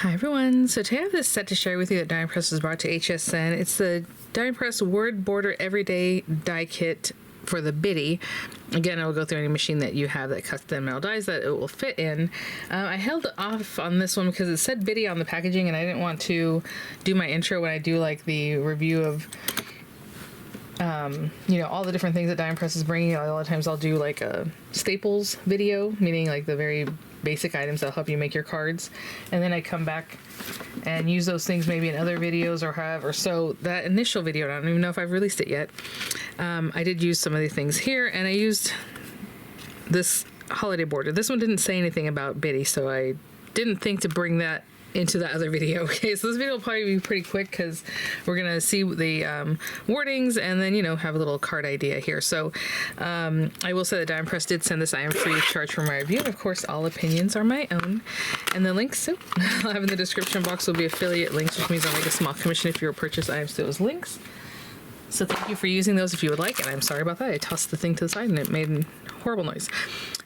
Hi everyone, so today I have this set to share with you that DiePress was brought to HSN. It's the DiePress Word Border Everyday Die Kit for the Biddy. Again, I will go through any machine that you have that cuts the metal dies that it will fit in. I held off on this one because it said Biddy on the packaging and I didn't want to do my intro when I do like the review of you know, all the different things that DiePress is bringing. A lot of times I'll do like a staples video, meaning like the very basic items that'll help you make your cards, and then I come back and use those things maybe in other videos or however. So that initial video, I don't even know if I've released it yet, I did use some of the things here, and I used this holiday border. This one didn't say anything about Biddy, so I didn't think to bring that into that other video. Okay, so this video will probably be pretty quick because we're gonna see the wordings and then, you know, have a little card idea here. So I will say that DiePress did send this item free of charge for my review, and of course all opinions are my own. And the links I'll have in the description box will be affiliate links, which means I'll make a small commission if you purchase items to those links. So thank you for using those if you would like, and I'm sorry about that. I tossed the thing to the side and it made a horrible noise.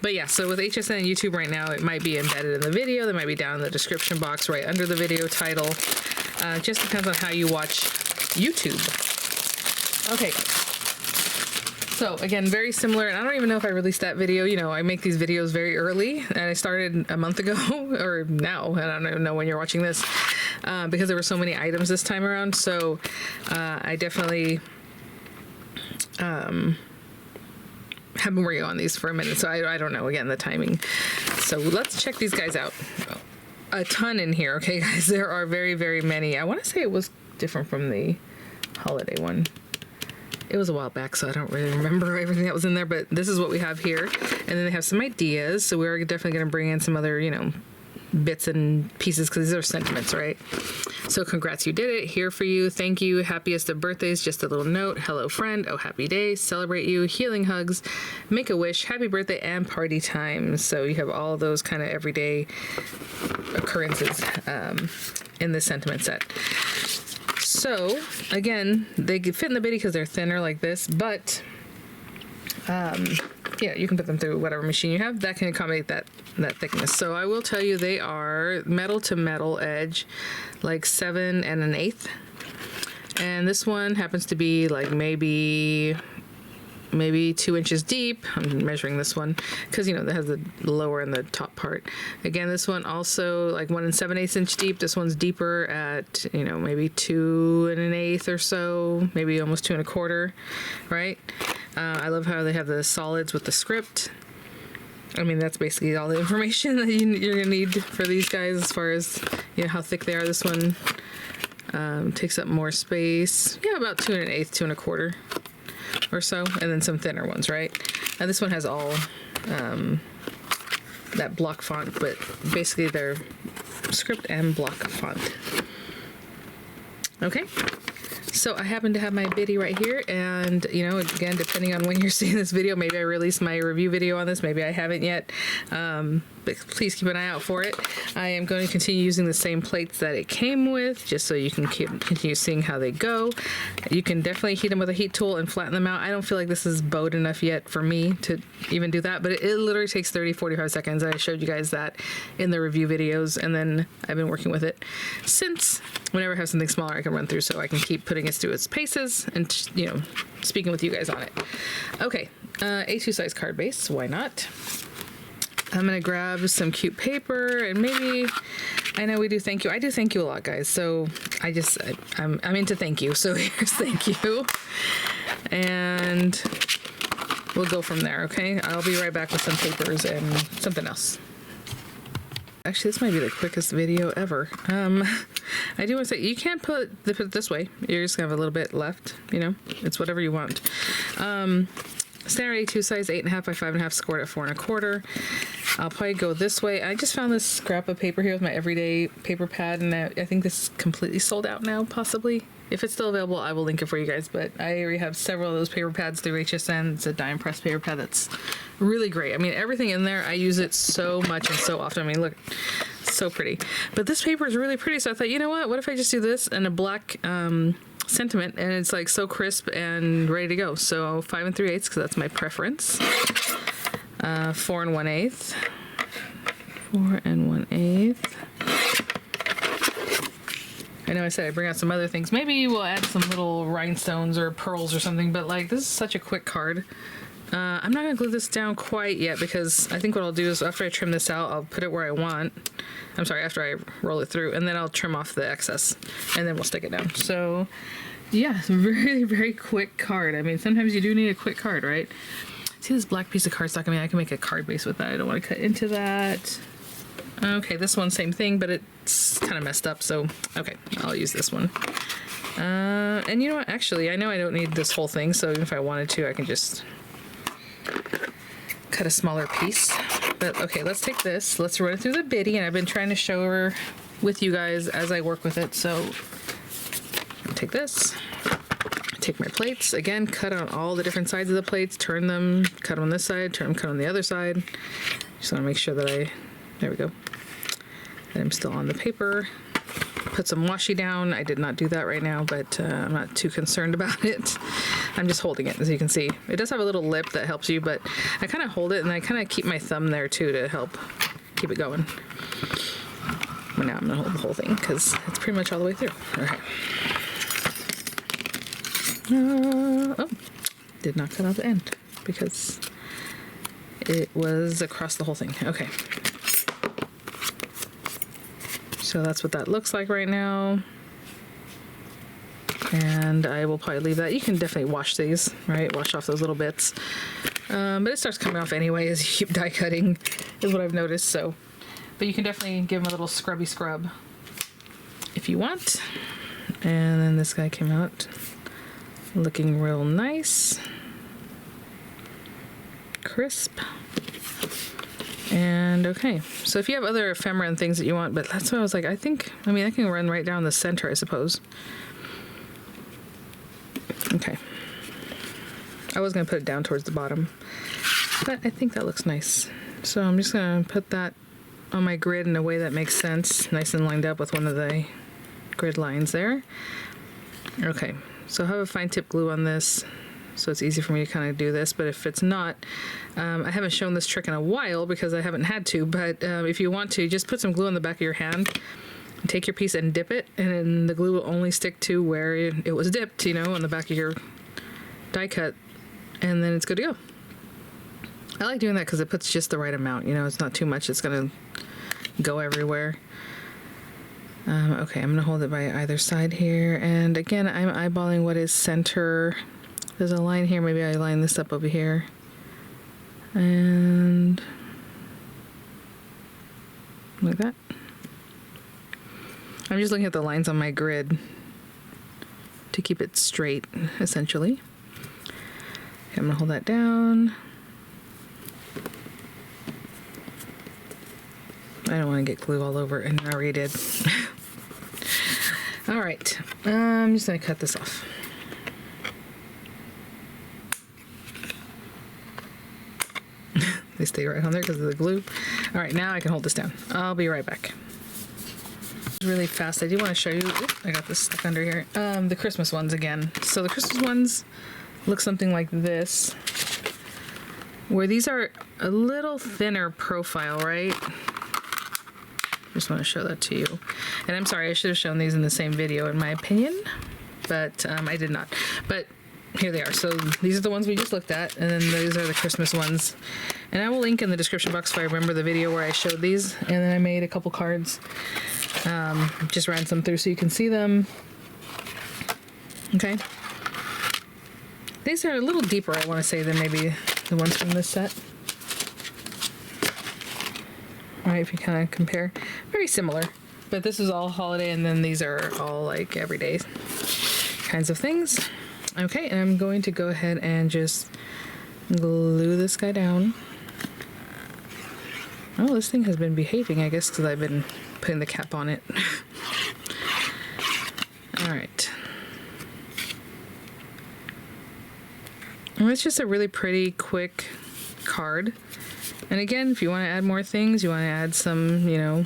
But yeah, so with HSN and YouTube right now, it might be embedded in the video. They might be down in the description box right under the video title. Just depends on how you watch YouTube. Okay. So again, very similar, and I don't even know if I released that video. You know, I make these videos very early, and I started a month ago, or now, and I don't even know when you're watching this, because there were so many items this time around. So I definitely have been working on these for a minute, so I don't know, again, the timing. So let's check these guys out. A ton in here, okay, guys? There are very, very many. I want to say it was different from the holiday one. It was a while back, so I don't really remember everything that was in there, but this is what we have here. And then they have some ideas, so we're definitely going to bring in some other, you know, bits and pieces, because these are sentiments, right? So congrats, you did it. Here for you. Thank you. Happiest of birthdays. Just a little note. Hello, friend. Oh, happy day. Celebrate you. Healing hugs. Make a wish. Happy birthday and party time. So you have all those kind of everyday occurrences in this sentiment set. So again, they fit in the Biddy because they're thinner like this, but yeah, you can put them through whatever machine you have that can accommodate that thickness. So I will tell you, they are metal to metal edge, like 7 1/8, and this one happens to be like maybe 2 inches deep. I'm measuring this one because, you know, that has the lower and the top part. Again, this one also like 1 7/8 inch deep. This one's deeper at, you know, maybe 2 1/8 or so, maybe almost 2 1/4, right? I love how they have the solids with the script. I mean, that's basically all the information that you're gonna need for these guys as far as, you know, how thick they are. This one takes up more space. Yeah, about 2 1/8, 2 1/4 or so, and then some thinner ones, right? And this one has all that block font, but basically they're script and block font. Okay. So I happen to have my Biddy right here, and, you know, again, depending on when you're seeing this video, maybe I released my review video on this, maybe I haven't yet, but please keep an eye out for it. I am going to continue using the same plates that it came with, just so you can continue seeing how they go. You can definitely heat them with a heat tool and flatten them out. I don't feel like this is bowed enough yet for me to even do that, but it literally takes 30-45 seconds, and I showed you guys that in the review videos, and then I've been working with it since. Whenever I have something smaller I can run through, so I can keep putting it through its paces and, you know, speaking with you guys on it. Okay, A2 size card base, why not? I'm gonna grab some cute paper, and maybe, I know we do thank you. I do thank you a lot, guys, so I'm into thank you, so here's thank you. And we'll go from there, okay? I'll be right back with some papers and something else. Actually, this might be the quickest video ever. I do want to say, you can't put it this way. You're just gonna have a little bit left, you know? It's whatever you want. Standard A2 size, 8.5 by 5.5, scored at 4 1/4. I'll probably go this way. I just found this scrap of paper here with my everyday paper pad, and I think this is completely sold out now, possibly. If it's still available, I will link it for you guys, but I already have several of those paper pads through HSN. It's a DiePress paper pad that's really great. I mean, everything in there, I use it so much and so often. I mean, look, so pretty. But this paper is really pretty, so I thought, you know what if I just do this in a black sentiment, and it's like so crisp and ready to go. So 5 3/8, because that's my preference. 4 1/8. 4 1/8. I know I said I'd bring out some other things. Maybe we'll add some little rhinestones or pearls or something, but like, this is such a quick card. I'm not gonna glue this down quite yet because I think what I'll do is after I trim this out, I'll put it where I want. I'm sorry, after I roll it through, and then I'll trim off the excess and then we'll stick it down. So yeah, it's a very, very quick card. I mean, sometimes you do need a quick card, right? See this black piece of cardstock? I mean, I can make a card base with that. I don't want to cut into that. Okay, this one, same thing, but it's kind of messed up, so okay, I'll use this one. And you know what? Actually, I know I don't need this whole thing, so even if I wanted to, I can just cut a smaller piece. But okay, let's take this. Let's run it through the biddy, and I've been trying to show her with you guys as I work with it. So take this, take my plates, again, cut on all the different sides of the plates, turn them, cut on this side, turn them, cut on the other side. Just want to make sure that there we go, that I'm still on the paper. Put some washi down. I did not do that right now, but I'm not too concerned about it. I'm just holding it, as you can see. It does have a little lip that helps you, but I kind of hold it and I kind of keep my thumb there too to help keep it going. But now I'm gonna hold the whole thing because it's pretty much all the way through. Okay. Oh, did not cut out the end because it was across the whole thing. Okay. So that's what that looks like right now. And I will probably leave that. You can definitely wash these, right? Wash off those little bits. But it starts coming off anyway as you keep die cutting, is what I've noticed. So, but you can definitely give them a little scrubby scrub if you want. And then this guy came out looking real nice. Crisp. And okay, so if you have other ephemera and things that you want, but that's what I was like, I mean, I can run right down the center, I suppose. Okay. I was gonna put it down towards the bottom, but I think that looks nice. So I'm just gonna put that on my grid in a way that makes sense, nice and lined up with one of the grid lines there. Okay, so I have a fine tip glue on this, so it's easy for me to kind of do this, but if it's not, I haven't shown this trick in a while because I haven't had to, but if you want to, just put some glue on the back of your hand, take your piece and dip it, and then the glue will only stick to where it was dipped, you know, on the back of your die cut, and then it's good to go. I like doing that because it puts just the right amount, you know, it's not too much, it's gonna go everywhere. Okay, I'm gonna hold it by either side here, and again, I'm eyeballing what is center. There's a line here, maybe I line this up over here. And like that. I'm just looking at the lines on my grid to keep it straight, essentially. Okay, I'm gonna hold that down. I don't want to get glue all over it, and I already did. All right, I'm just gonna cut this off. They stay right on there because of the glue. All right, now I can hold this down. I'll be right back. Really fast, I do want to show you, I got this stuck under here, the Christmas ones again. So the Christmas ones look something like this, where these are a little thinner profile, right? Just want to show that to you. And I'm sorry, I should have shown these in the same video in my opinion, but I did not. But here they are. So these are the ones we just looked at, and then these are the Christmas ones. And I will link in the description box if I remember the video where I showed these, and then I made a couple cards. Just ran some through so you can see them. Okay. These are a little deeper, I want to say, than maybe the ones from this set. All right, if you kind of compare. Very similar, but this is all holiday, and then these are all like everyday kinds of things. Okay, and I'm going to go ahead and just glue this guy down. Oh, this thing has been behaving, I guess, because I've been putting the cap on it. All right. And it's just a really pretty, quick card. And again, if you want to add more things, you want to add some, you know,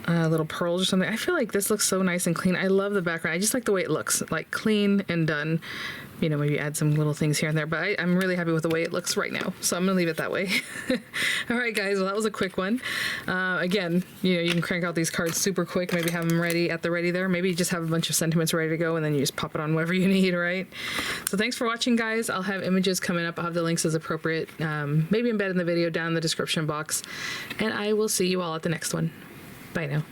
little pearls or something. I feel like this looks so nice and clean. I love the background. I just like the way it looks, like clean and done. you know, maybe add some little things here and there, but I'm really happy with the way it looks right now. So I'm gonna leave it that way. All right, guys, well, that was a quick one. Again, you know, you can crank out these cards super quick, maybe have them ready at the ready there. Maybe just have a bunch of sentiments ready to go and then you just pop it on whatever you need, right? So thanks for watching, guys. I'll have images coming up. I'll have the links as appropriate, maybe embed in the video down in the description box. And I will see you all at the next one. Bye now.